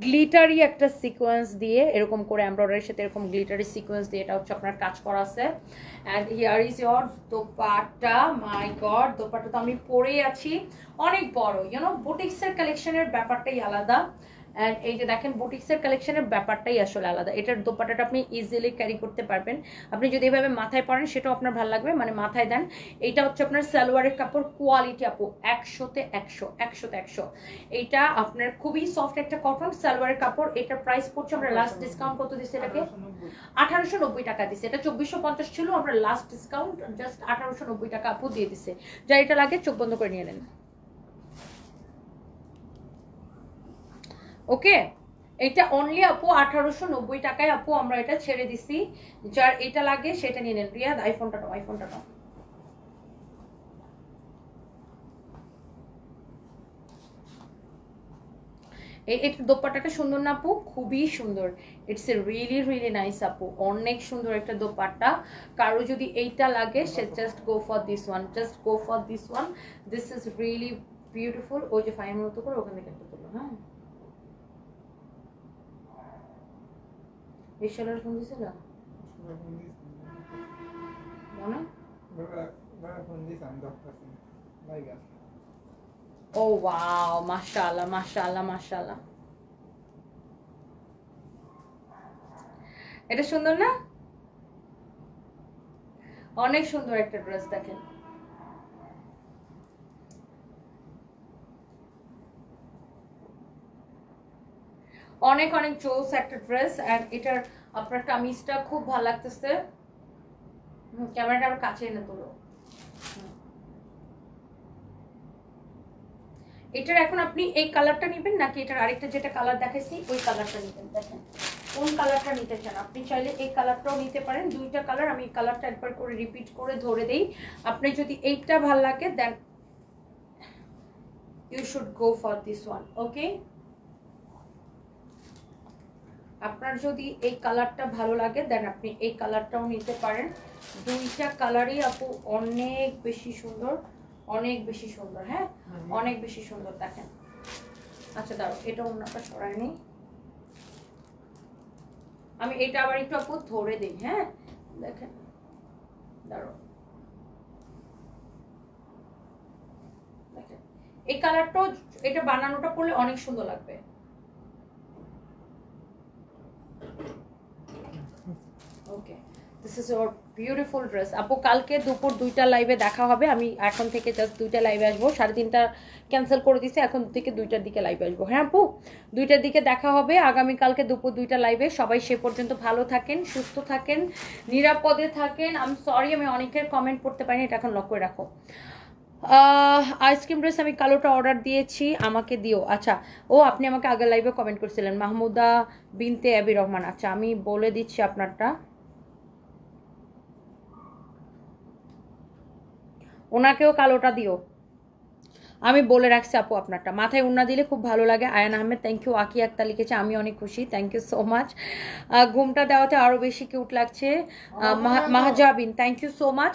গ্লিটারি একটা সিকোয়েন্স দিয়ে এরকম করে এমব্রয়ডারির সাথে এরকম গ্লিটারি সিকোয়েন্স দিয়ে এটা হচ্ছে আপনার কাজ করা আছে। And here is your dupatta. My god, dupatta তো আমি পরেই আছি, অনেক বড়। ইউনো বুটিক্সের কালেকশনের ব্যাপারটাই আলাদা। অ্যান্ড এই যে দেখেন বুটিক্সের কালেকশনের ব্যাপারটাই আসলে আলাদা। এটার দোপাট্টাটা আপনি ইজিলি ক্যারি করতে পারবেন। আপনি যদি এভাবে মাথায় পরেন সেটাও আপনার ভালো লাগবে, মানে মাথায় দেন। এইটা হচ্ছে আপনার সালোয়ারের কাপড়, কোয়ালিটি আপু 100তে 100, 100তে 100। এইটা আপনার খুবই সফট একটা কটন সালোয়ারের কাপড়। এটার প্রাইস পড়ছে, আমরা লাস্ট ডিসকাউন্ট কত দিচ্ছি এটাকে? 1890 টাকা দিচ্ছে। এটা 2450 ছিল, আমরা লাস্ট ডিসকাউন্ট জাস্ট 1890 টাকা আপু দিয়ে দিচ্ছে। যার এটা লাগে চোখ বন্ধ করে নিয়ে নেন। ওকে, এটা অনলি আপু 1890 টাকায় আপু আমরা এটা ছেড়ে দিছি। যার এটা লাগে সেটা নিয়ে নেন। রিয়াদ আইফোনটা নাও, আইফোনটা নাও। এটা দোপাট্টাটা সুন্দর না আপু? খুবই সুন্দর। It's a really really nice আপু, অনেক সুন্দর একটা দোপাট্টা। কারো যদি এইটা লাগে সে just go for this one, just go for this one. This is really beautiful. ওই যে ফাইন মতো করে ওখান থেকে একটা তুলো। হ্যাঁ, এই শালার ফোন দিছিল মনে? ও ওয়াও, মাশাআল্লাহ মাশাআল্লাহ মাশাআল্লাহ। এটা সুন্দর না? অনেক সুন্দর একটা ড্রেস দেখেন। অনেক অনেক জোস একটা ড্রেস। এন্ড এটার আপনার কামিজটা খুব ভালো লাগতেছে। ক্যামেরাটা আরো কাছে এনে তোলো। এটার এখন আপনি এই কালারটা নেবেন নাকি এটার আরেকটা যেটা কালার দেখাইছি ওই কালারটা নেবেন? দেখেন কোন কালারটা নিতে চান। আপনি চাইলে এই কালারটাও নিতে পারেন, দুইটা কালার। আমি এই কালারটা একবার করে রিপিট করে ধরে দেই। আপনি যদি এইটা ভালো লাগে then you should go for this one. Okay, আপনার যদি এই কালারটা ভালো লাগে দেন আপনি এই কালারটাও নিতে পারেন। দুইটা কালারই আপু অনেক বেশি সুন্দর, অনেক বেশি সুন্দর। হ্যাঁ, অনেক বেশি সুন্দর দেখেন। আচ্ছা দাঁড়ো, এটা অন্যটা সরাই নেই, আমি এটা আবার একটু আপু ধরে দিই। হ্যাঁ দেখেন, দাঁড়ো, দেখেন এই কালারটাও, এটা বানানোটা করলে অনেক সুন্দর লাগবে। Okay, this is your beautiful dress আপু। কালকে দুপুর 2টা লাইভে দেখা হবে। আমি এখন থেকে জাস্ট 2টা লাইভে আসবো, 3:30টা ক্যান্সেল করে দিছি, এখন থেকে 2টার দিকে লাইভে আসবো। হ্যাঁ আপু, 2টার দিকে দেখা হবে আগামীকালকে দুপুর 2টা লাইভে। সবাই সে পর্যন্ত ভালো থাকেন, সুস্থ থাকেন, নিরাপদে থাকেন। আমি সরি আমি অনেকের কমেন্ট পড়তে পারিনি, এটা এখন লক করে রাখো। আইসক্রিম ড্রেস আমি কালোটা অর্ডার দিয়েছি, আমাকে দিও। আচ্ছা, ও আপনি আমাকে আগের লাইভে কমেন্ট করছিলেন, মাহমুদা বিনতে আবি রহমান। আচ্ছা আমি বলে দিচ্ছি আপনারটা, ওনাকেও কালোটা দিও, আমি বলে রাখছি আপু আপনারটা। মাথায় উন্না দিলে খুব ভালো লাগে। Ayan Ahmed thank you. আকি আক্তার লিখেছে আমি অনেক খুশি, থ্যাংক ইউ সো মাচ। ঘুমটা দেওয়াতে আরও বেশি কিউট লাগছে। Mahajabin thank you so much.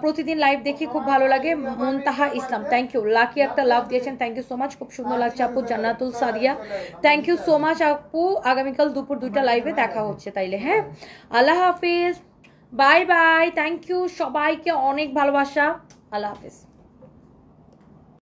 প্রতিদিন লাইভ দেখি খুব ভালো লাগে। Muntaha Islam thank you. Lucky Akter love দিয়েছেন, থ্যাংক ইউ সো মাচ, খুব সুন্দর লাগছে আপু। Jannatul Sadia thank you so much আপু। আগামীকাল দুপুর 2টা লাইভে দেখা হচ্ছে তাইলে। হ্যাঁ, আল্লাহ হাফিজ, বাই বাই, থ্যাংক ইউ সবাইকে, অনেক ভালোবাসা, আল্লাহ হাফিজ।